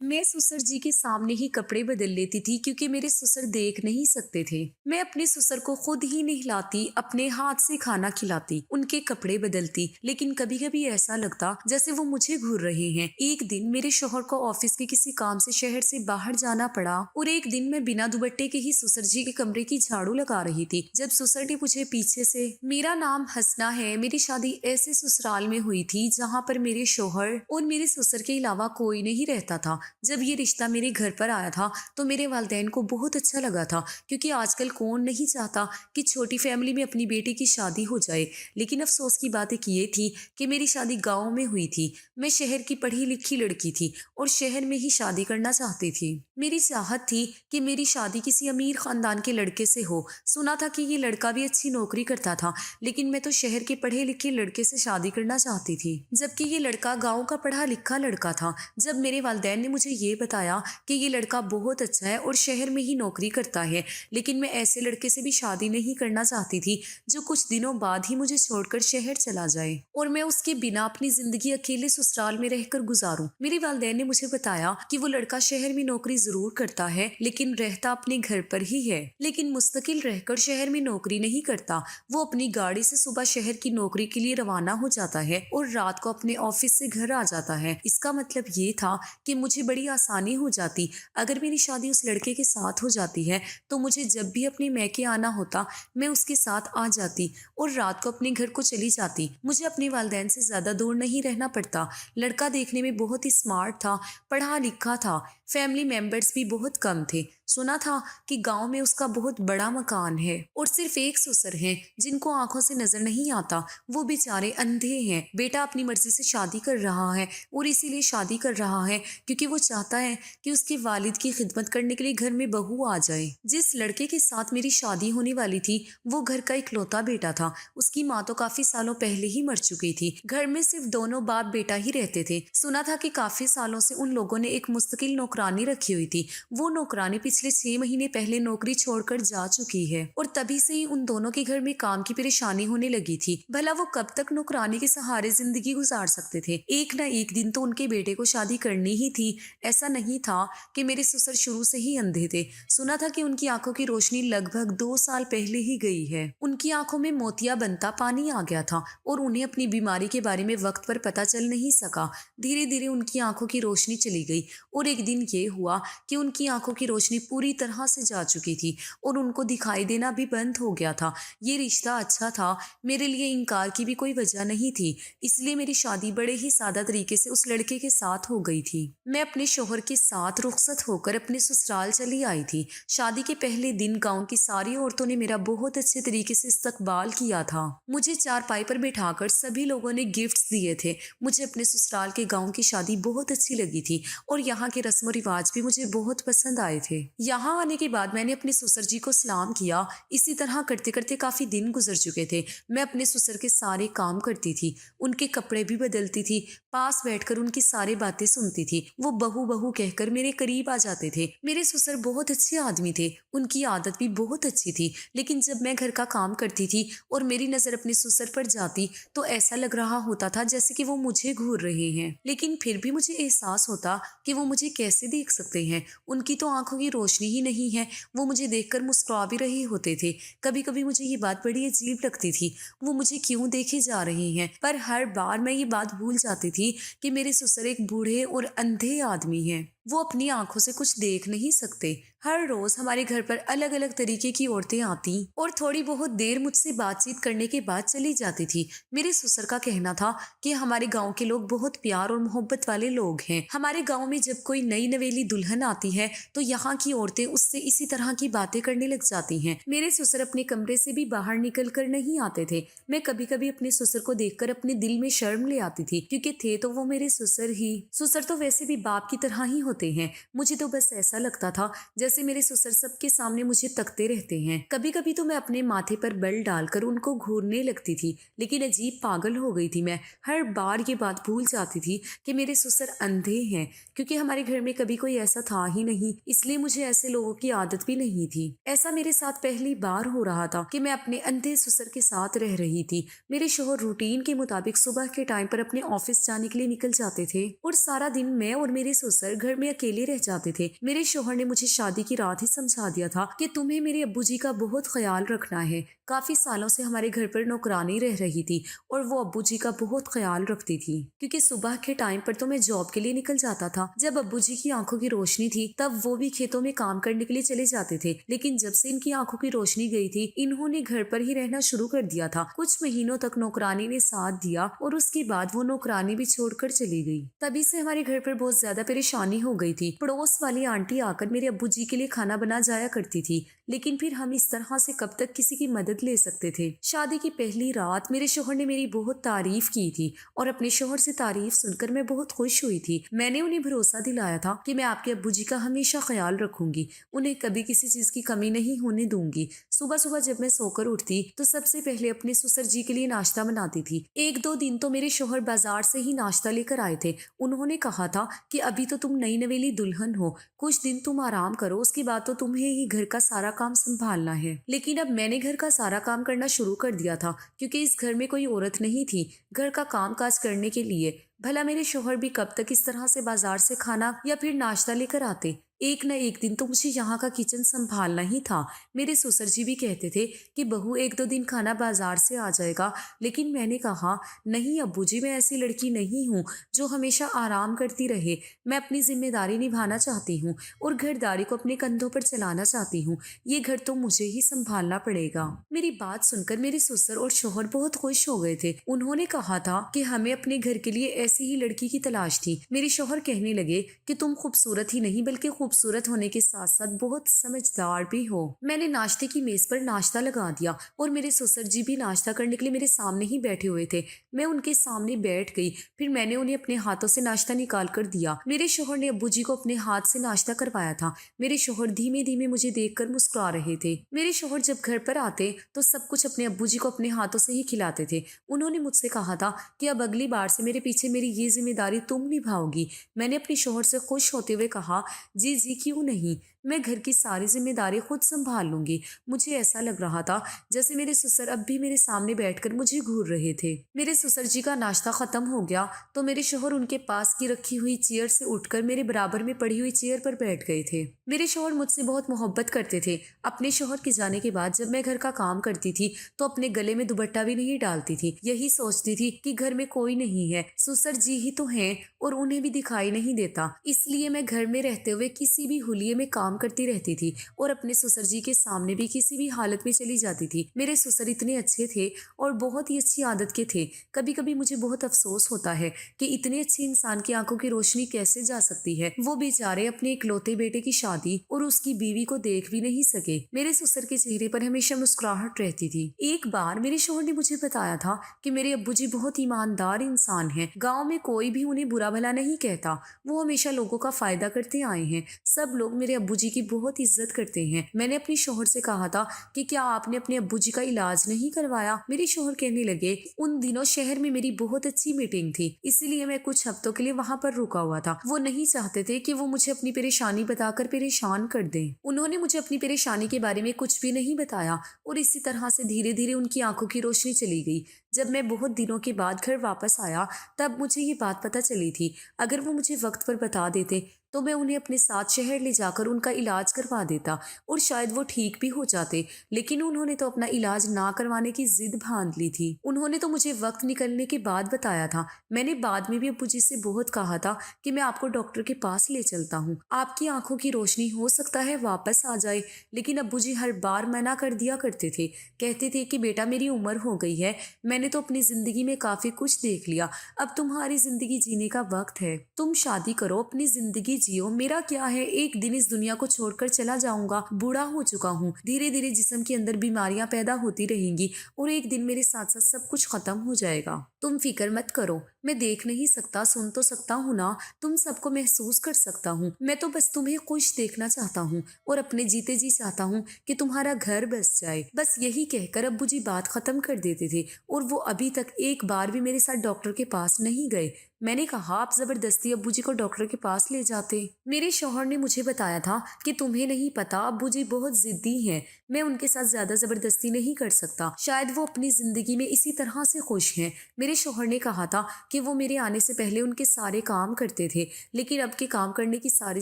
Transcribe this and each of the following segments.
मैं ससुर जी के सामने ही कपड़े बदल लेती थी क्योंकि मेरे ससुर देख नहीं सकते थे। मैं अपने ससुर को खुद ही नहलाती, अपने हाथ से खाना खिलाती, उनके कपड़े बदलती, लेकिन कभी कभी ऐसा लगता जैसे वो मुझे घूर रहे हैं। एक दिन मेरे शौहर को ऑफिस के किसी काम से शहर से बाहर जाना पड़ा और एक दिन मैं बिना दुपट्टे के ही ससुर जी के कमरे की झाड़ू लगा रही थी जब ससुर ने मुझे पीछे से, मेरा नाम हसना है, मेरी शादी ऐसे ससुराल में हुई थी जहाँ पर मेरे शौहर और मेरे ससुर के अलावा कोई नहीं रहता था। जब ये रिश्ता मेरे घर पर आया था तो मेरे वालिदैन को बहुत अच्छा लगा था, क्योंकि आजकल कौन नहीं चाहता कि छोटी फैमिली में अपनी बेटी की शादी हो जाए। लेकिन अफसोस की बात एक ये थी कि मेरी शादी गांव में हुई थी। मैं शहर की पढ़ी लिखी लड़की थी और शहर में ही शादी करना चाहती थी। मेरी चाहत थी कि मेरी शादी किसी अमीर खानदान के लड़के से हो। सुना था कि ये लड़का भी अच्छी नौकरी करता था, लेकिन मैं तो शहर के पढ़े लिखे लड़के से शादी करना चाहती थी, जबकि ये लड़का गांव का पढ़ा लिखा लड़का था। जब मेरे वालिदैन ने मुझे ये बताया कि ये लड़का बहुत अच्छा है और शहर में ही नौकरी करता है, लेकिन मैं ऐसे लड़के से भी शादी नहीं करना चाहती थी जो कुछ दिनों बाद ही मुझे छोड़कर शहर चला जाए और मैं उसके बिना अपनी जिंदगी अकेले ससुराल में रहकर गुजारूं। मेरे वालिदैन ने मुझे बताया कि वो लड़का शहर में नौकरी जरूर करता है, लेकिन रहता अपने घर पर ही है, लेकिन मुस्तकिल रहकर शहर में नौकरी नहीं करता। वो अपनी गाड़ी से सुबह शहर की नौकरी के लिए रवाना हो जाता है और रात को अपने ऑफिस से घर आ जाता है। इसका मतलब ये था कि मुझे बड़ी आसानी हो जाती। अगर मेरी शादी उस लड़के के साथ हो जाती है तो मुझे जब भी अपने मैके आना होता मैं उसके साथ आ जाती और रात को अपने घर को चली जाती। मुझे अपने वालिदैन से ज्यादा दूर नहीं रहना पड़ता। लड़का देखने में बहुत ही स्मार्ट था, पढ़ा लिखा था, फैमिली मेंबर्स भी बहुत कम थे। सुना था कि गांव में उसका बहुत बड़ा मकान है और सिर्फ एक ससुर है जिनको आंखों से नजर नहीं आता। वो बेचारे अंधे हैं। बेटा अपनी मर्जी से शादी कर रहा है और इसीलिए शादी कर रहा है क्योंकि वो चाहता है कि उसके वालिद की खिदमत करने के लिए घर में बहू आ जाए। जिस लड़के के साथ मेरी शादी होने वाली थी वो घर का इकलौता बेटा था। उसकी माँ तो काफी सालों पहले ही मर चुकी थी। घर में सिर्फ दोनों बाप बेटा ही रहते थे। सुना था कि काफी सालों से उन लोगों ने एक मुस्तकिल नौकरानी रखी हुई थी। वो नौकरानी पिछले 6 महीने पहले नौकरी छोड़कर जा चुकी है और तभी से ही उन दोनों के घर में काम की परेशानी होने लगी थी। भला वो कब तक नौकरानी के सहारे जिंदगी गुजार सकते थे। एक ना एक दिन तो उनके बेटे को शादी करनी ही थी। ऐसा नहीं था कि मेरे ससुर शुरू से ही अंधे थे। सुना था कि उनकी आंखों की रोशनी लगभग 2 साल पहले ही गई है। उनकी आंखों में मोतिया बनता पानी आ गया था और उन्हें अपनी बीमारी के बारे में वक्त पर पता चल नहीं सका। धीरे धीरे उनकी आंखों की रोशनी चली गई और एक दिन ये हुआ कि उनकी आंखों की रोशनी पूरी तरह से जा चुकी थी और उनको दिखाई देना भी बंद हो गया था। ये रिश्ता अच्छा था, मेरे लिए इनकार की भी कोई वजह नहीं थी, इसलिए मेरी शादी बड़े ही सादा तरीके से उस लड़के के साथ हो गई थी। मैं अपने शौहर के साथ रुखसत होकर अपने ससुराल चली आई थी। शादी के पहले दिन गांव की सारी औरतों ने मेरा बहुत अच्छे तरीके से इस्तकबाल किया था। मुझे चारपाई पर बिठाकर सभी लोगों ने गिफ्ट्स दिए थे। मुझे अपने ससुराल के गांव की शादी बहुत अच्छी लगी थी और यहाँ के रस्म रिवाज भी मुझे बहुत पसंद आए थे। यहाँ आने के बाद मैंने अपने ससुर जी को सलाम किया। इसी तरह करते करते काफी दिन गुजर चुके थे। मैं अपने ससुर के सारे काम करती थी, उनके कपड़े भी बदलती थी, पास बैठकर उनकी सारी बातें सुनती थी। वो बहू बहू कहकर मेरे करीब आ जाते थे। मेरे ससुर बहुत अच्छे आदमी थे, उनकी आदत भी बहुत अच्छी थी, लेकिन जब मैं घर का काम करती थी और मेरी नजर अपने ससुर पर जाती तो ऐसा लग रहा होता था जैसे कि वो मुझे घूर रहे हैं। लेकिन फिर भी मुझे एहसास होता कि वो मुझे कैसे देख सकते हैं। उनकी तो आंखों की रोशनी ही नहीं है। वो मुझे देखकर मुस्कुरा भी रहे होते थे। कभी कभी मुझे ये बात बड़ी अजीब लगती थी, वो मुझे क्यों देखे जा रहे हैं। पर हर बार मैं ये बात भूल जाती थी कि मेरे ससुर एक बूढ़े और अंधे आदमी हैं। वो अपनी आंखों से कुछ देख नहीं सकते। हर रोज हमारे घर पर अलग अलग तरीके की औरतें आती और थोड़ी बहुत देर मुझसे बातचीत करने के बाद चली जाती थी। मेरे ससुर का कहना था कि हमारे गांव के लोग बहुत प्यार और मोहब्बत वाले लोग हैं। हमारे गांव में जब कोई नई नवेली दुल्हन आती है तो यहाँ की औरतें उससे इसी तरह की बातें करने लग जाती हैं। मेरे ससुर अपने कमरे से भी बाहर निकल कर नहीं आते थे। मैं कभी कभी अपने ससुर को देखकर अपने दिल में शर्म ले आती थी, क्योंकि थे तो वो मेरे ससुर ही। ससुर तो वैसे भी बाप की तरह ही होते हैं। मुझे तो बस ऐसा लगता था जैसे मेरे ससुर सबके सामने मुझे तकते रहते हैं। कभी कभी तो मैं अपने माथे पर बल डालकर उनको घूरने लगती थी, लेकिन अजीब पागल हो गई थी मैं। हर बार ये बात भूल जाती थी कि मेरे ससुर अंधे हैं, क्योंकि हमारे घर में कभी कोई ऐसा था ही नहीं, इसलिए मुझे ऐसे लोगों की आदत भी नहीं थी। ऐसा मेरे साथ पहली बार हो रहा था कि मैं अपने अंधे ससुर के साथ रह रही थी। मेरे शौहर रूटीन के मुताबिक सुबह के टाइम पर अपने ऑफिस जाने के लिए निकल जाते थे और सारा दिन मैं और मेरे ससुर घर में अकेले रह जाते थे। मेरे शौहर ने मुझे शादी की रात ही समझा दिया था कि तुम्हें मेरे अब्बू जी का बहुत ख्याल रखना है। काफी सालों से हमारे घर पर नौकरानी रह रही थी और वो अब्बू जी का बहुत ख्याल रखती थी, क्योंकि सुबह के टाइम पर तो मैं जॉब के लिए निकल जाता था। जब अब्बू जी की आंखों की रोशनी थी तब वो भी खेतों में काम करने के लिए चले जाते थे, लेकिन जब से इनकी आंखों की रोशनी गई थी इन्होंने घर पर ही रहना शुरू कर दिया था। कुछ महीनों तक नौकरानी ने साथ दिया और उसके बाद वो नौकरानी भी छोड़कर चली गई। तभी से हमारे घर पर बहुत ज्यादा परेशानी हो गई थी। पड़ोस वाली आंटी आकर मेरे अब्बू जी के लिए खाना बना जाया करती थी, लेकिन फिर हम इस तरह से कब तक किसी की मदद ले सकते थे। शादी की पहली रात मेरे शोहर ने मेरी बहुत तारीफ की थी और अपने शोहर से तारीफ सुनकर मैं बहुत खुश हुई थी। मैंने उन्हें भरोसा दिलाया था कि मैं आपके अब्बू जी का हमेशा ख्याल रखूंगी, उन्हें कभी किसी चीज की कमी नहीं होने दूंगी। सुबह सुबह जब मैं सोकर उठती तो सबसे पहले अपने ससुर जी के लिए नाश्ता बनाती थी। एक दो दिन तो मेरे शोहर बाजार से ही नाश्ता लेकर आए थे। उन्होंने कहा था कि अभी तो तुम नई नवेली दुल्हन हो, कुछ दिन तुम आराम करो, उसके बाद तो तुम्हें ही घर का सारा काम संभालना है। लेकिन अब मैंने घर का सारा काम करना शुरू कर दिया था, क्योंकि इस घर में कोई औरत नहीं थी घर का काम काज करने के लिए। भला मेरे शोहर भी कब तक इस तरह से बाजार से खाना या फिर नाश्ता लेकर आते। एक न एक दिन तो मुझे यहाँ का किचन संभालना ही था। मेरे ससुर जी भी कहते थे कि बहू एक दो दिन खाना बाजार से आ जाएगा, लेकिन मैंने कहा नहीं अब्बू जी, मैं ऐसी लड़की नहीं हूँ जो हमेशा आराम करती रहे। मैं अपनी जिम्मेदारी निभाना चाहती हूँ और घरदारी को अपने कंधों पर चलाना चाहती हूँ। ये घर तो मुझे ही संभालना पड़ेगा। मेरी बात सुनकर मेरे ससुर और शोहर बहुत खुश हो गए थे। उन्होंने कहा था कि हमें अपने घर के लिए ऐसी ही लड़की की तलाश थी। मेरे शोहर कहने लगे कि तुम खूबसूरत ही नहीं बल्कि खूबसूरत होने के साथ साथ बहुत समझदार भी हो। मैंने नाश्ते की मेज पर नाश्ता लगा दिया और मेरे ससुर जी भी नाश्ता करने के लिए मेरे सामने ही बैठे हुए थे। मैं उनके सामने बैठ गई। फिर मैंने उन्हें अपने हाथों से नाश्ता निकाल कर दिया। मेरे शोहर ने अब्बू जी को अपने हाथ से नाश्ता करवाया था। मेरे शोहर धीमे धीमे मुझे देखकर मुस्कुरा रहे थे। मेरे शोहर जब घर पर आते तो सब कुछ अपने अब्बू जी को अपने हाथों से ही खिलाते थे। उन्होंने मुझसे कहा था कि अब अगली बार से मेरे पीछे मेरी ये जिम्मेदारी तुम निभाओगी। मैंने अपने शोहर से खुश होते हुए कहा जी जी क्यों नहीं, मैं घर की सारी जिम्मेदारी खुद संभाल लूंगी। मुझे ऐसा लग रहा था जैसे मेरे ससुर अब भी मेरे सामने बैठकर मुझे घूर रहे थे। मेरे ससुर जी का नाश्ता खत्म हो गया तो मेरे शोहर उनके पास की रखी हुई चेयर से उठकर मेरे बराबर में पड़ी हुई चेयर पर बैठ गए थे। मेरे शोहर मुझसे बहुत मोहब्बत करते थे। अपने शोहर के जाने के बाद जब मैं घर का काम करती थी तो अपने गले में दुपट्टा भी नहीं डालती थी। यही सोचती थी कि घर में कोई नहीं है, ससुर जी ही तो हैं और उन्हें भी दिखाई नहीं देता। इसलिए मैं घर में रहते हुए किसी भी हुलिये में काम करती रहती थी और अपने ससुर जी के सामने भी किसी भी हालत में चली जाती थी। मेरे ससुर इतने अच्छे थे और बहुत ही अच्छी आदत के थे। कभी कभी मुझे बहुत अफसोस होता है कि इतने अच्छे इंसान की आंखों की रोशनी कैसे जा सकती है। वो बेचारे अपने इकलौते बेटे की शादी और उसकी बीवी को देख भी नहीं सके। मेरे ससुर के चेहरे पर हमेशा मुस्कुराहट रहती थी। एक बार मेरे शोहर ने मुझे बताया था कि मेरे अब्बू जी बहुत ईमानदार इंसान हैं। गाँव में कोई भी उन्हें बुरा भला नहीं कहता। वो हमेशा लोगों का फायदा करते आए हैं। सब लोग मेरे अब्बू जी की बहुत इज्जत करते हैं। मैंने अपने शोहर से कहा था कि क्या आपने अपने अब्बू जी का इलाज नहीं करवाया। मेरे शोहर कहने लगे उन दिनों शहर में मेरी बहुत अच्छी मीटिंग थी, इसलिए मैं कुछ हफ्तों के लिए वहां पर रुका हुआ था। वो नहीं चाहते थे कि वो मुझे अपनी परेशानी बताकर परेशान कर दें। उन्होंने मुझे अपनी परेशानी के बारे में कुछ भी नहीं बताया और इसी तरह से धीरे धीरे उनकी आंखों की रोशनी चली गई। जब मैं बहुत दिनों के बाद घर वापस आया तब मुझे ये बात पता चली थी। अगर वो मुझे वक्त पर बता देते तो मैं उन्हें अपने साथ शहर ले जाकर उनका इलाज करवा देता और शायद वो ठीक भी हो जाते। लेकिन उन्होंने तो अपना इलाज ना करवाने की जिद बांध ली थी। उन्होंने तो मुझे वक्त निकलने के बाद बताया था। मैंने बाद में भी अब्बू जी से बहुत कहा था कि मैं आपको डॉक्टर के पास ले चलता हूँ, आपकी आंखों की रोशनी हो सकता है वापस आ जाए। लेकिन अब्बू जी हर बार मना कर दिया करते थे। कहते थे कि बेटा मेरी उम्र हो गई है, मैंने तो अपनी जिंदगी में काफी कुछ देख लिया, अब तुम्हारी जिंदगी जीने का वक्त है। तुम शादी करो, अपनी जिंदगी जियो, मेरा क्या है, एक दिन इस दुनिया को छोड़कर चला जाऊंगा, बूढ़ा हो चुका हूँ। धीरे धीरे जिस्म के अंदर बीमारियां पैदा होती रहेंगी और एक दिन मेरे साथ साथ सब कुछ खत्म हो जाएगा। तुम फिक्र मत करो, मैं देख नहीं सकता, सुन तो सकता हूँ ना, तुम सबको महसूस कर सकता हूँ। मैं तो बस तुम्हें खुश देखना चाहता हूँ और अपने जीते जी चाहता हूँ कि तुम्हारा घर बस जाए। बस यही कहकर अब्बू जी बात खत्म कर देते थे और वो अभी तक एक बार भी मेरे साथ डॉक्टर के पास नहीं गए। मैंने कहा, आप जबरदस्ती अब्बू जी को डॉक्टर के पास ले जाते। मेरे शौहर ने मुझे बताया था कि तुम्हें नहीं पता, अब्बू जी बहुत जिद्दी हैं, मैं उनके साथ ज्यादा जबरदस्ती नहीं कर सकता, शायद वो अपनी जिंदगी में इसी तरह से खुश हैं। मेरे शौहर ने कहा था कि वो मेरे आने से पहले उनके सारे काम करते थे, लेकिन अब के काम करने की सारी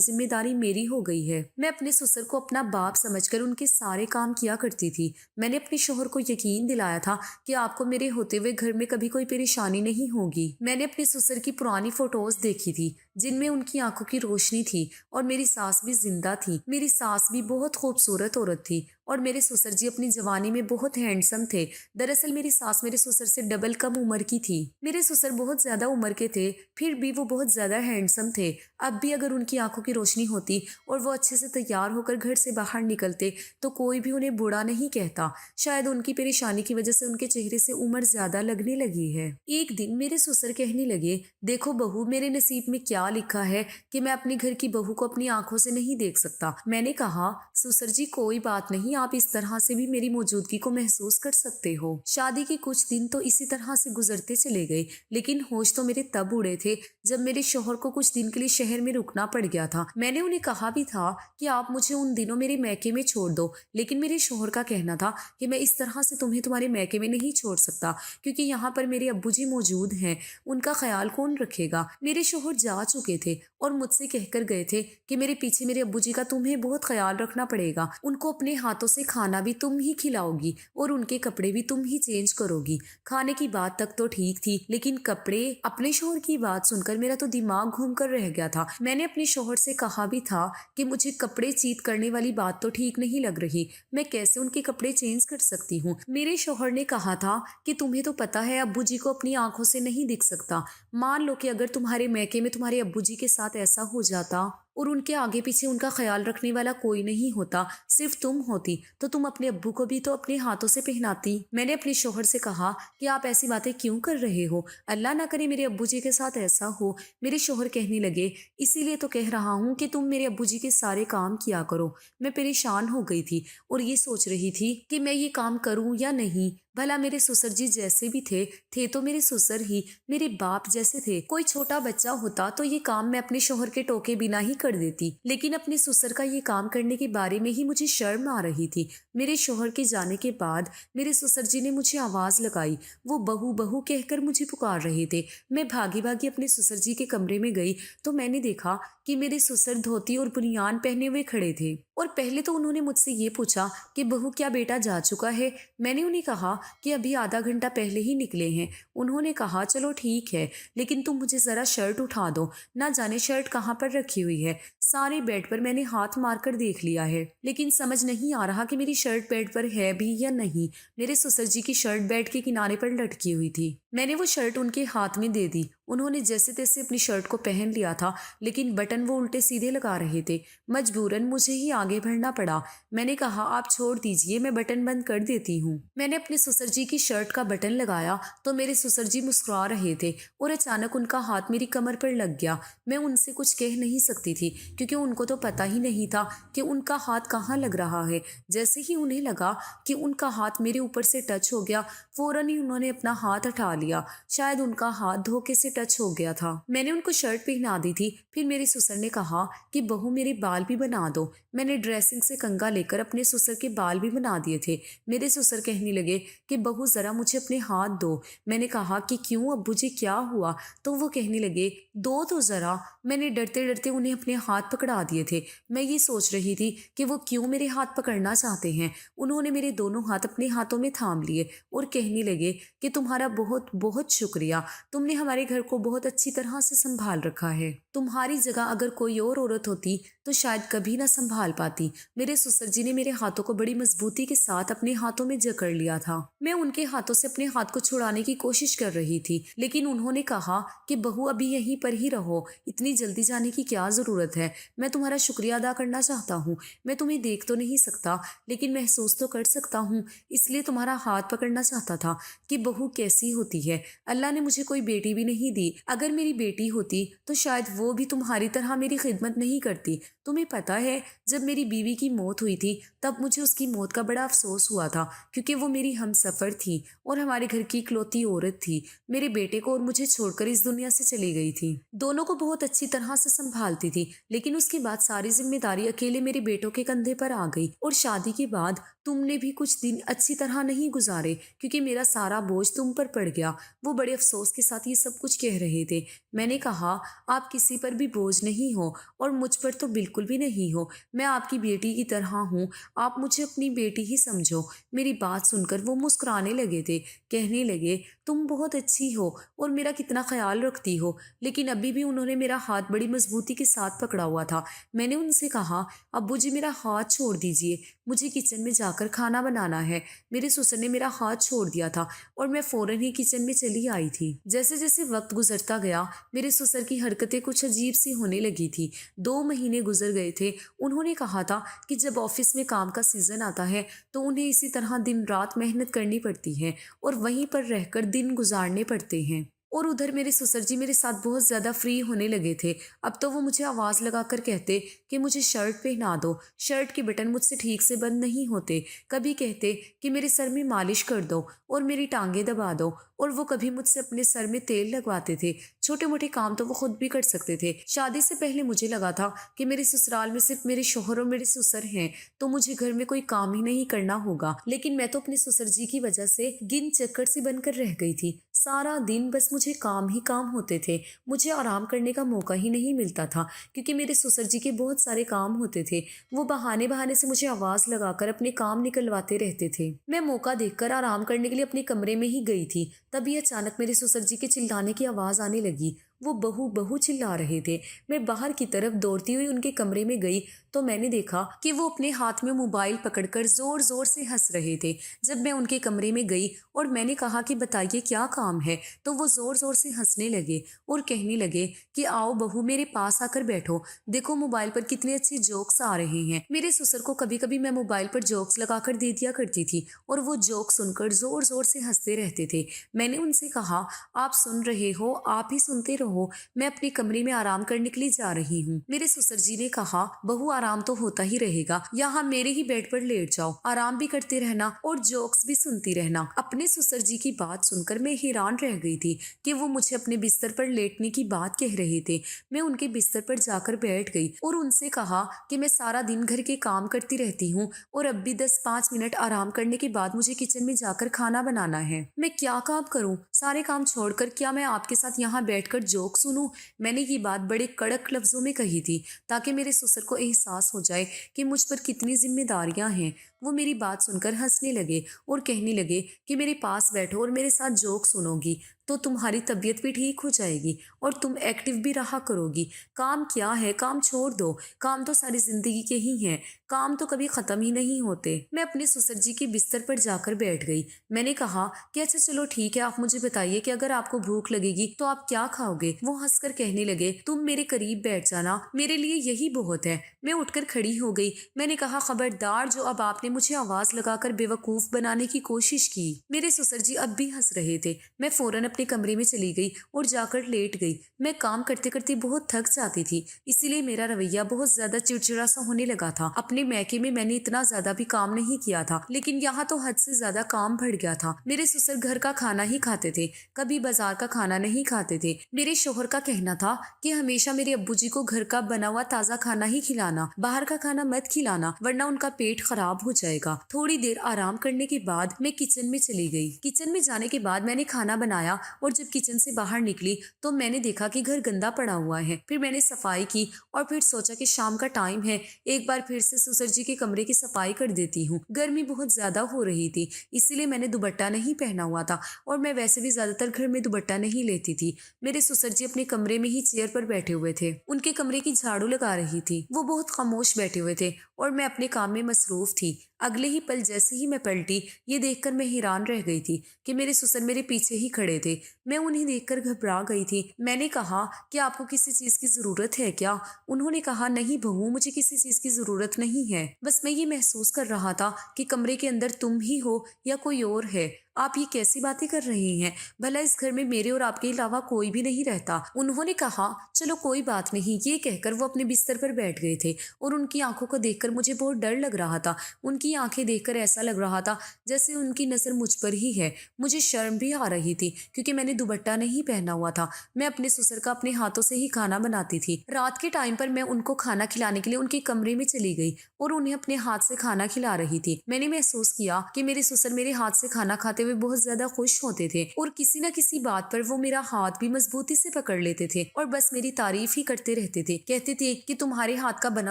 जिम्मेदारी मेरी हो गई है। मैं अपने ससुर को अपना बाप समझकर उनके सारे काम किया करती थी। मैंने अपने शौहर को यकीन दिलाया था कि आपको मेरे होते हुए घर में कभी कोई परेशानी नहीं होगी। मैंने अपने ससुर की पुरानी फोटोज देखी थी जिनमें उनकी आंखों की रोशनी थी और मेरी सास भी जिंदा थी। मेरी सास भी बहुत खूबसूरत औरत थी और मेरे ससुर जी अपनी जवानी में बहुत हैंडसम थे। दरअसल मेरी सास मेरे ससुर से डबल कम उम्र की थी। मेरे ससुर बहुत ज्यादा उम्र के थे, फिर भी वो बहुत ज्यादा हैंडसम थे। अब भी अगर उनकी आंखों की रोशनी होती और वो अच्छे से तैयार होकर घर से बाहर निकलते तो कोई भी उन्हें बुरा नहीं कहता। शायद उनकी परेशानी की वजह से उनके चेहरे से उम्र ज्यादा लगने लगी है। एक दिन मेरे ससुर कहने लगे, देखो बहू, मेरे नसीब में क्या लिखा है कि मैं अपने घर की बहू को अपनी आंखों से नहीं देख सकता। मैंने कहा, ससुर जी कोई बात नहीं, आप इस तरह से भी मेरी मौजूदगी को महसूस कर सकते हो। शादी के कुछ दिन तो इसी तरह से गुजरते चले गए, लेकिन होश तो मेरे तब उड़े थे जब मेरे शौहर को कुछ दिन के लिए शहर में रुकना पड़ गया था। मैंने उन्हें कहा भी था कि आप मुझे उन दिनों मेरे मैके में छोड़ दो, लेकिन मेरे शौहर का कहना था कि मैं इस तरह से तुम्हें तुम्हारे मैके में नहीं छोड़ सकता, क्योंकि यहाँ पर मेरे अब्बू जी मौजूद हैं, उनका ख्याल कौन रखेगा। मेरे शौहर जा चुके थे और मुझसे कहकर गए थे कि मेरे पीछे मेरे अब्बू जी का तुम्हें बहुत ख्याल रखना पड़ेगा, उनको अपने हाथों से खाना भी तुम ही खिलाओगी और उनके कपड़े भी तुम ही चेंज करोगी। खाने की बात तक तो ठीक थी, लेकिन कपड़े, अपने शौहर की बात सुनकर मेरा तो दिमाग घूम कर रह गया था। मैंने अपने शौहर से कहा भी था कि मुझे कपड़े चीत करने वाली बात तो ठीक नहीं लग रही, मैं कैसे उनके कपड़े चेंज कर सकती हूँ। मेरे शौहर ने कहा था कि तुम्हें तो पता है अब्बू जी को अपनी आंखों से नहीं दिख सकता। मान लो कि अगर तुम्हारे मैके में तुम्हारे अब्बू जी के साथ ऐसा हो जाता और उनके आगे पीछे उनका ख्याल रखने वाला कोई नहीं होता, सिर्फ तुम होती, तो तुम अपने अब्बू को भी तो अपने हाथों से पहनाती। मैंने अपने शौहर से कहा कि आप ऐसी बातें क्यों कर रहे हो, अल्लाह ना करे मेरे अब्बू जी के साथ ऐसा हो। मेरे शौहर कहने लगे, इसीलिए तो कह रहा हूँ कि तुम मेरे अब्बू जी के सारे काम किया करो। मैं परेशान हो गई थी और ये सोच रही थी कि मैं ये काम करूँ या नहीं। भला मेरे ससुर जी जैसे भी थे तो मेरे ससुर ही मेरे बाप जैसे थे। कोई छोटा बच्चा होता तो ये काम मैं अपने शौहर के टोके बिना ही कर देती, लेकिन अपने ससुर का ये काम करने के बारे में ही मुझे शर्म आ रही थी। मेरे शौहर के जाने के बाद मेरे ससुर जी ने मुझे आवाज लगाई, वो बहू बहू कहकर मुझे पुकार रहे थे। मैं भागी भागी अपने ससुर जी के कमरे में गई तो मैंने देखा कि मेरे ससुर धोती और बुनियान पहने हुए खड़े थे और पहले तो उन्होंने मुझसे ये पूछा कि बहू क्या बेटा जा चुका है। मैंने उन्हें कहा कि अभी आधा घंटा पहले ही निकले हैं। उन्होंने कहा चलो ठीक है, लेकिन तुम मुझे जरा शर्ट उठा दो, ना जाने शर्ट कहाँ पर रखी हुई है। सारे बेड पर मैंने हाथ मारकर देख लिया है, लेकिन समझ नहीं आ रहा कि मेरी शर्ट बेड पर है भी या नहीं। मेरे ससुर जी की शर्ट बेड के किनारे पर लटकी हुई थी। मैंने वो शर्ट उनके हाथ में दे दी। उन्होंने जैसे तैसे अपनी शर्ट को पहन लिया था, लेकिन बटन वो उल्टे सीधे लगा रहे थे। मजबूरन मुझे ही आगे बढ़ना पड़ा। मैंने कहा आप छोड़ दीजिए, मैं बटन बंद कर देती हूँ। मैंने अपने ससुर जी की शर्ट का बटन लगाया तो मेरे ससुर जी मुस्कुरा रहे थे और अचानक उनका हाथ मेरी कमर पर लग गया। मैं उनसे कुछ कह नहीं सकती थी क्योंकि उनको तो पता ही नहीं था कि उनका हाथ कहाँ लग रहा है। जैसे ही उन्हें लगा कि उनका हाथ मेरे ऊपर से टच हो गया, फौरन ही उन्होंने अपना हाथ हटा लिया। शायद उनका हाथ धोखे से टच हो गया था। मैंने उनको शर्ट पहना दी थी। फिर मेरे ससुर ने कहा कि बहू मेरे बाल भी बना दो। मैंने ड्रेसिंग से कंघा लेकर अपने ससुर के बाल भी बना दिए थे। मेरे ससुर कहने लगे कि बहू जरा मुझे अपने हाथ दो। मैंने कहा कि क्यों अब्बू जी क्या हुआ, तो वो कहने लगे दो तो जरा। मैंने डरते डरते उन्हें अपने हाथ पकड़ा दिए थे। मैं ये सोच रही थी कि वो क्यों मेरे हाथ पकड़ना चाहते हैं। उन्होंने मेरे दोनों हाथ अपने हाथों में थाम लिए और कहने लगे कि तुम्हारा बहुत बहुत शुक्रिया, तुमने हमारे घर को बहुत अच्छी तरह से संभाल रखा है। तुम्हारी जगह अगर कोई और औरत होती तो शायद कभी ना संभाल पाती। मेरे ससुर जी ने मेरे हाथों को बड़ी मजबूती के साथ अपने हाथों में जकड़ लिया था। मैं उनके हाथों से अपने हाथ को छुड़ाने की कोशिश कर रही थी, लेकिन उन्होंने कहा कि बहू अभी यहीं पर ही रहो, इतनी जल्दी जाने की क्या जरूरत है। मैं तुम्हारा शुक्रिया अदा करना चाहता हूँ। मैं तुम्हें देख तो नहीं सकता, लेकिन महसूस तो कर सकता हूँ, इसलिए तुम्हारा हाथ पकड़ना चाहता था कि बहू कैसी होती है। अल्लाह ने मुझे कोई बेटी भी नहीं दी। अगर मेरी बेटी होती तो शायद वो भी तुम्हारी तरह मेरी खिदमत नहीं करती। तुम्हें पता है, जब मेरी बीवी की मौत हुई थी तब मुझे उसकी मौत का बड़ा अफसोस हुआ था, क्योंकि वो मेरी हमसफ़र थी और हमारे घर की इकलौती औरत थी। मेरे बेटे को और मुझे छोड़कर इस दुनिया से चली गई थी। दोनों को बहुत अच्छी तरह से संभालती थी, लेकिन उसके बाद सारी जिम्मेदारी अकेले मेरे बेटों के कंधे पर आ गई। और शादी के बाद तुमने भी कुछ दिन अच्छी तरह नहीं गुजारे, क्योंकि मेरा सारा बोझ तुम पर पड़ गया। वो बड़े अफसोस के साथ ये सब कुछ कह रहे थे। मैंने कहा, आप किसी पर भी बोझ नहीं हो और मुझ पर तो बिल्कुल भी नहीं हो। मैं आपकी बेटी की तरह हूँ, आप मुझे अपनी बेटी ही समझो। मेरी बात सुनकर वो मुस्कुराने लगे थे। कहने लगे, तुम बहुत अच्छी हो और मेरा कितना ख्याल रखती हो। लेकिन अभी भी उन्होंने मेरा हाथ बड़ी मजबूती के साथ पकड़ा हुआ था। मैंने उनसे कहा, अब्बू जी मेरा हाथ छोड़ दीजिए, मुझे किचन में जाकर खाना बनाना है। मेरे ससुर ने मेरा हाथ छोड़ दिया था और मैं फौरन ही किचन में चली आई थी। जैसे जैसे वक्त गुजरता गया, मेरे ससुर की हरकतें कुछ अजीब सी होने लगी थी। 2 महीने गुजर गए थे। उन्होंने कहा था कि जब ऑफिस में काम का सीजन आता है तो उन्हें इसी तरह दिन रात मेहनत करनी पड़ती है और वहीं पर रहकर दिन गुजारने पड़ते हैं। और उधर मेरे ससुर जी मेरे साथ बहुत ज़्यादा फ्री होने लगे थे। अब तो वो मुझे आवाज़ लगाकर कहते कि मुझे शर्ट पहना दो, शर्ट के बटन मुझसे ठीक से बंद नहीं होते। कभी कहते कि मेरे सर में मालिश कर दो और मेरी टांगें दबा दो। और वो कभी मुझसे अपने सर में तेल लगवाते थे। छोटे मोटे काम तो वो खुद भी कर सकते थे। शादी से पहले मुझे लगा था कि मेरे ससुराल में सिर्फ मेरे शौहर और मेरे ससुर हैं, तो मुझे घर में कोई काम ही नहीं करना होगा। लेकिन मैं तो अपने ससुर जी की वजह से गिन चक्कर सी बनकर रह गई थी। सारा दिन बस मुझे काम ही काम होते थे। मुझे आराम करने का मौका ही नहीं मिलता था, क्योंकि मेरे ससुर जी के बहुत सारे काम होते थे। वो बहाने बहाने से मुझे आवाज लगाकर अपने काम निकलवाते रहते थे। मैं मौका देखकर आराम करने के लिए अपने कमरे में ही गई थी। तभी अचानक मेरे ससुर जी के चिल्लाने की आवाज आने लगी। वो बहू बहू चिल्ला रहे थे। मैं बाहर की तरफ दौड़ती हुई उनके कमरे में गई तो मैंने देखा कि वो अपने हाथ में मोबाइल पकड़कर जोर जोर से हंस रहे थे। जब मैं उनके कमरे में गई और मैंने कहा कि बताइए क्या काम है, तो वो जोर जोर से हंसने लगे और कहने लगे कि आओ बहू मेरे पास आकर बैठो, देखो मोबाइल पर कितने अच्छे जोक्स आ रहे हैं। मेरे ससुर को कभी कभी मैं मोबाइल पर जोक्स लगाकर दे दिया करती थी और वो जोक सुनकर जोर जोर से हंसते रहते थे। मैंने उनसे कहा, आप सुन रहे हो, आप ही सुनते रहो, मैं अपने कमरे में आराम करने के लिए जा रही हूँ। मेरे ससुर जी ने कहा, बहू आराम तो होता ही रहेगा, यहाँ मेरे ही बेड पर लेट जाओ, आराम भी करते रहना और जोक्स भी सुनती रहना। अपने ससुर जी की बात सुनकर मैं हैरान रह गई थी कि वो मुझे अपने बिस्तर पर लेटने की बात कह रहे थे। मैं उनके बिस्तर पर जाकर बैठ गई और उनसे कहा कि मैं सारा दिन घर के काम करती रहती हूँ और अब भी 10-5 मिनट आराम करने के बाद मुझे किचन में जाकर खाना बनाना है। मैं क्या काम करूँ? सारे काम छोड़कर क्या मैं आपके साथ यहाँ बैठकर जोक सुनूं? मैंने ये बात बड़े कड़क लफ्जों में कही थी ताकि मेरे ससुर को एहसास हो जाए कि मुझ पर कितनी जिम्मेदारियां हैं। वो मेरी बात सुनकर हंसने लगे और कहने लगे कि मेरे पास बैठो और मेरे साथ जोक सुनोगी तो तुम्हारी तबीयत भी ठीक हो जाएगी और तुम एक्टिव भी रहा करोगी। काम क्या है, काम छोड़ दो, काम तो सारी जिंदगी के ही हैं, काम तो कभी खत्म ही नहीं होते। मैं अपने ससुर जी के बिस्तर पर जाकर बैठ गई। मैंने कहा कि अच्छा चलो ठीक है, आप मुझे बताइए कि अगर आपको भूख लगेगी तो आप क्या खाओगे? वो हंसकर कहने लगे, तुम मेरे करीब बैठ जाना, मेरे लिए यही बहुत है। मैं उठकर खड़ी हो गई। मैंने कहा, खबरदार जो अब आपने मुझे आवाज लगाकर बेवकूफ बनाने की कोशिश की। मेरे ससुर जी अब भी हंस रहे थे। मैं फौरन अपने कमरे में चली गई और जाकर लेट गई। मैं काम करते करते बहुत थक जाती थी, इसीलिए मेरा रवैया बहुत ज्यादा चिड़चिड़ा सा होने लगा था। अपने मैके में मैंने इतना ज्यादा भी काम नहीं किया था, लेकिन यहाँ तो हद से ज्यादा काम बढ़ गया था। मेरे ससुर घर का खाना ही खाते थे, कभी बाजार का खाना नहीं खाते थे। मेरे शोहर का कहना था कि हमेशा मेरे अब्बू जी को घर का बना हुआ ताजा खाना ही खिलाना, बाहर का खाना मत खिलाना वरना उनका पेट खराब हो जाएगा। थोड़ी देर आराम करने के बाद मैं किचन में चली गई। किचन में जाने के बाद मैंने खाना बनाया और जब किचन से बाहर निकली तो मैंने देखा कि घर गंदा पड़ा हुआ है। फिर मैंने सफाई की और फिर सोचा कि शाम का टाइम है, एक बार फिर से ससुर जी के कमरे की सफाई कर देती हूँ। गर्मी बहुत ज्यादा हो रही थी, इसीलिए मैंने दुपट्टा नहीं पहना हुआ था और मैं वैसे भी ज्यादातर घर में दुपट्टा नहीं लेती थी। मेरे ससुर जी अपने कमरे में ही चेयर पर बैठे हुए थे, उनके कमरे की झाड़ू लगा रही थी। वो बहुत खामोश बैठे हुए थे और मैं अपने काम में मसरूफ थी। अगले ही पल जैसे ही मैं पलटी, ये देखकर मैं हैरान रह गई थी कि मेरे ससुर मेरे पीछे ही खड़े थे। मैं उन्हें देखकर घबरा गई थी। मैंने कहा कि आपको किसी चीज की जरूरत है क्या? उन्होंने कहा, नहीं बहू, मुझे किसी चीज की जरूरत नहीं है, बस मैं ये महसूस कर रहा था कि कमरे के अंदर तुम ही हो या कोई और है। आप ये कैसी बातें कर रही हैं? भला इस घर में मेरे और आपके अलावा कोई भी नहीं रहता। उन्होंने कहा, चलो कोई बात नहीं। ये कहकर वो अपने बिस्तर पर बैठ गए थे और उनकी आंखों को देखकर मुझे बहुत डर लग रहा था। उनकी आंखें देखकर ऐसा लग रहा था जैसे उनकी नज़र मुझ पर ही है। मुझे शर्म भी आ रही थी क्योंकि मैंने दुपट्टा नहीं पहना हुआ था। मैं अपने ससुर का अपने हाथों से ही खाना बनाती थी। रात के टाइम पर मैं उनको खाना खिलाने के लिए उनके कमरे में चली गई और उन्हें अपने हाथ से खाना खिला रही थी। मैंने महसूस किया कि मेरे ससुर मेरे हाथ से खाना खाते हुए बहुत ज्यादा खुश होते थे और किसी न किसी बात पर वो मेरा हाथ भी मजबूती से पकड़ लेते थे और बस मेरी तारीफ ही करते रहते थे। कहते थे कि तुम्हारे हाथ का बना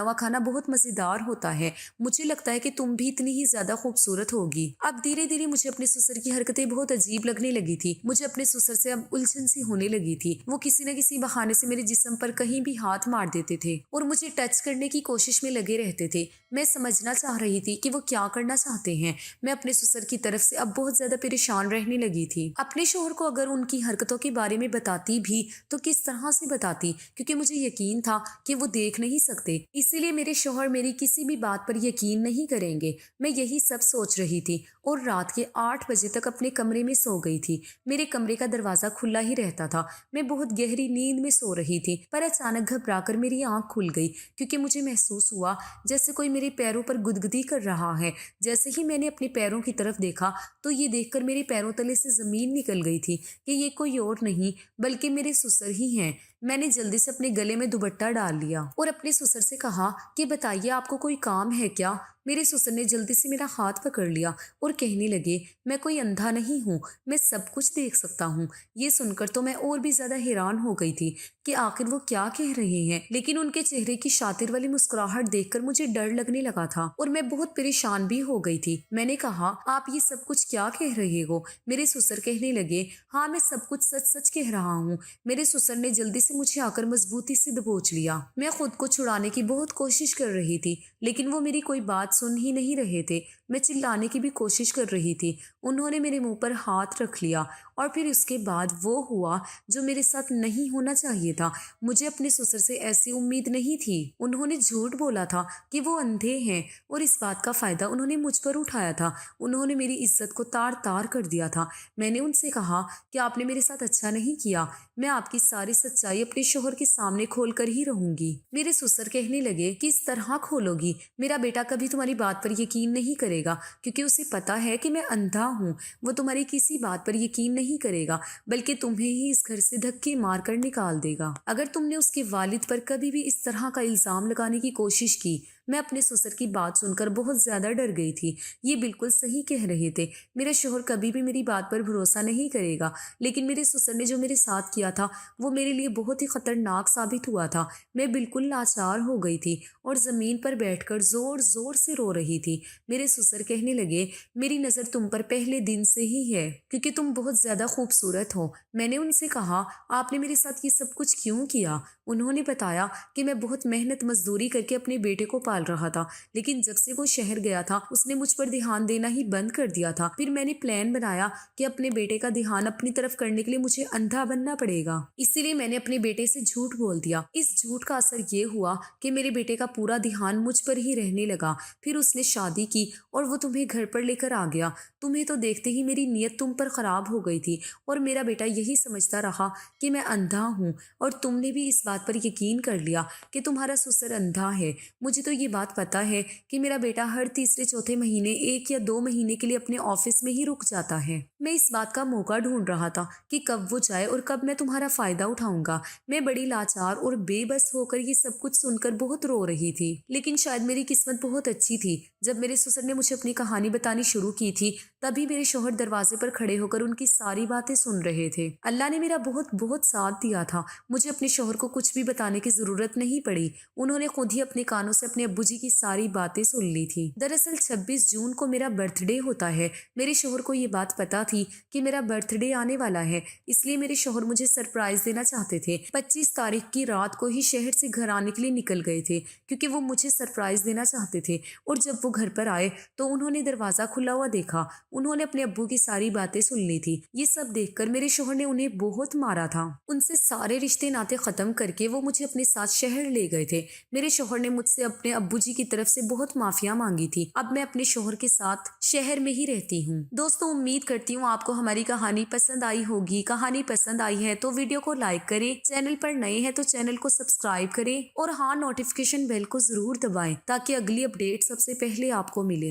हुआ खाना बहुत मजेदार होता है। मुझे लगता है कि तुम भी इतनी ही ज्यादा खूबसूरत होगी। अब धीरे धीरे मुझे अपने ससुर की हरकतें बहुत अजीब लगने लगी थी। मुझे अपने ससुर से अब उलझन सी होने लगी थी। वो किसी न किसी बहाने से मेरे जिस्म पर कहीं भी हाथ मार देते थे और मुझे टच करने की कोशिश में लगे रहते थे। मैं समझना चाह रही थी कि वो क्या करना चाहते हैं। मैं अपने ससुर की तरफ से अब बहुत ज्यादा परेशान रहने लगी थी। अपने शोहर को अगर उनकी हरकतों के बारे में बताती भी तो किस तरह से बताती, क्योंकि मुझे यकीन था कि वो देख नहीं सकते। इसीलिए मेरे शोहर मेरी किसी भी बात पर यकीन नहीं करेंगे। मैं यही सब सोच रही थी और रात के 8 बजे तक अपने कमरे में सो गई थी। मेरे कमरे का दरवाजा खुला ही रहता था। मैं बहुत गहरी नींद में सो रही थी पर अचानक घबराकर मेरी आंख खुल गई क्योंकि मुझे महसूस हुआ जैसे कोई मेरे पैरों पर गुदगुदी कर रहा है। जैसे ही मैंने अपने पैरों की तरफ देखा तो ये देखकर मेरे पैरों तले से जमीन निकल गई थी कि ये कोई और नहीं बल्कि मेरे ससुर ही हैं। मैंने जल्दी से अपने गले में दुपट्टा डाल लिया और अपने ससुर से कहा कि बताइए आपको कोई काम है क्या। मेरे ससुर ने जल्दी से मेरा हाथ पकड़ लिया और कहने लगे, मैं कोई अंधा नहीं हूँ, मैं सब कुछ देख सकता हूँ। ये सुनकर तो मैं और भी ज्यादा हैरान हो गई थी कि आखिर वो क्या कह रहे हैं, लेकिन उनके चेहरे की शातिर वाली मुस्कुराहट देखकर मुझे डर लगने लगा था और मैं बहुत परेशान भी हो गई थी। मैंने कहा, आप ये सब कुछ क्या कह रहे हो? मेरे ससुर कहने लगे, हाँ मैं सब कुछ सच सच कह रहा हूँ। मेरे ससुर ने जल्दी से मुझे आकर मजबूती से दबोच लिया। मैं खुद को छुड़ाने की बहुत कोशिश कर रही थी लेकिन वो मेरी कोई बात सुन ही नहीं रहे थे। मैं चिल्लाने की भी कोशिश कर रही थी। उन्होंने मेरे मुंह पर हाथ रख लिया और फिर उसके बाद वो हुआ जो मेरे साथ नहीं होना चाहिए था। मुझे अपने ससुर से ऐसी उम्मीद नहीं थी। उन्होंने झूठ बोला था कि वो अंधे हैं और इस बात का फायदा उन्होंने मुझ पर उठाया था। उन्होंने मेरी इज्जत को तार तार कर दिया था। मैंने उनसे कहा कि आपने मेरे साथ अच्छा नहीं किया। मैं आपकी सारी सच्चाई अपने शोहर के सामने खोल कर ही रहूंगी। मेरे ससुर कहने लगे कि इस तरह खोलोगी? मेरा बेटा कभी तुम्हारी बात पर यकीन नहीं करेगा क्योंकि उसे पता है कि मैं अंधा हूँ। वो तुम्हारी किसी बात पर यकीन नहीं करेगा बल्कि तुम्हें ही इस घर से धक्के मार कर निकाल देगा। अगर तुमने उसके वालिद पर कभी भी इस तरह का इल्जाम लगाने की कोशिश की। मैं अपने ससुर की बात सुनकर बहुत ज्यादा डर गई थी। ये बिल्कुल सही कह रहे थे। मेरा शोहर कभी भी मेरी बात पर भरोसा नहीं करेगा, लेकिन मेरे ससुर ने जो मेरे साथ किया था वो मेरे लिए बहुत ही खतरनाक साबित हुआ था। मैं बिल्कुल लाचार हो गई थी और जमीन पर बैठकर जोर जोर से रो रही थी। मेरे ससुर कहने लगे, मेरी नजर तुम पर पहले दिन से ही है क्योंकि तुम बहुत ज्यादा खूबसूरत हो। मैंने उनसे कहा, आपने मेरे साथ ये सब कुछ क्यों किया? उन्होंने बताया कि मैं बहुत मेहनत मजदूरी करके अपने बेटे को पाल रहा था, लेकिन जब से वो शहर गया था उसने मुझ पर ध्यान देना ही बंद कर दिया था। फिर मैंने प्लान बनाया कि अपने बेटे का ध्यान अपनी तरफ करने के लिए मुझे अंधा बनना पड़ेगा। इसीलिए मैंने अपने बेटे से झूठ बोल दिया। इस झूठ का असर ये हुआ कि मेरे बेटे का पूरा ध्यान मुझ पर ही रहने लगा। फिर उसने शादी की और वो तुम्हें घर पर लेकर आ गया। तुम्हें तो देखते ही मेरी नीयत तुम पर खराब हो गई थी और मेरा बेटा यही समझता रहा कि मैं अंधा हूँ और तुमने भी इस बात पर यकीन कर लिया कि तुम्हारा ससुर अंधा है। मुझे तो ये बात पता है कि मेरा बेटा हर तीसरे चौथे महीने 1 या 2 महीने के लिए अपने ऑफिस में ही रुक जाता है। मैं इस बात का मौका ढूंढ रहा था कि कब वो जाए और कब मैं तुम्हारा फायदा उठाऊंगा। मैं बड़ी लाचार और बेबस होकर ये सब कुछ सुनकर बहुत रो रही थी, लेकिन शायद मेरी किस्मत बहुत अच्छी थी। जब मेरे ससुर ने मुझे अपनी कहानी बतानी शुरू की थी तभी मेरे शौहर दरवाजे पर खड़े होकर उनकी सारी बातें सुन रहे थे। अल्लाह ने मेरा बहुत बहुत साथ दिया था। मुझे अपने शौहर को कुछ भी बताने की जरूरत नहीं पड़ी। उन्होंने खुद ही अपने कानों से अपने अब्बू जी की सारी बातें सुन ली थी। दरअसल 26 जून को मेरा बर्थडे होता है। मेरे शौहर को ये बात पता थी कि मेरा बर्थडे आने वाला है, इसलिए मेरे शौहर मुझे सरप्राइज देना चाहते थे। 25 तारीख की रात को ही शहर से घर आने के लिए निकल गए थे क्योंकि वो मुझे सरप्राइज देना चाहते थे। और जब वो घर पर आए तो उन्होंने दरवाजा खुला हुआ देखा। उन्होंने अपने अब्बू की सारी बातें सुन ली थी। ये सब देखकर मेरे शौहर ने उन्हें बहुत मारा था। उनसे सारे रिश्ते नाते खत्म कर करके वो मुझे अपने साथ शहर ले गए थे। मेरे शोहर ने मुझसे अपने अब्बू जी की तरफ से बहुत माफिया मांगी थी। अब मैं अपने शोहर के साथ शहर में ही रहती हूँ। दोस्तों, उम्मीद करती हूँ आपको हमारी कहानी पसंद आई होगी। कहानी पसंद आई है तो वीडियो को लाइक करें, चैनल पर नए हैं तो चैनल को सब्सक्राइब करें और हाँ, नोटिफिकेशन बेल को जरूर दबाएं ताकि अगली अपडेट सबसे पहले आपको मिले।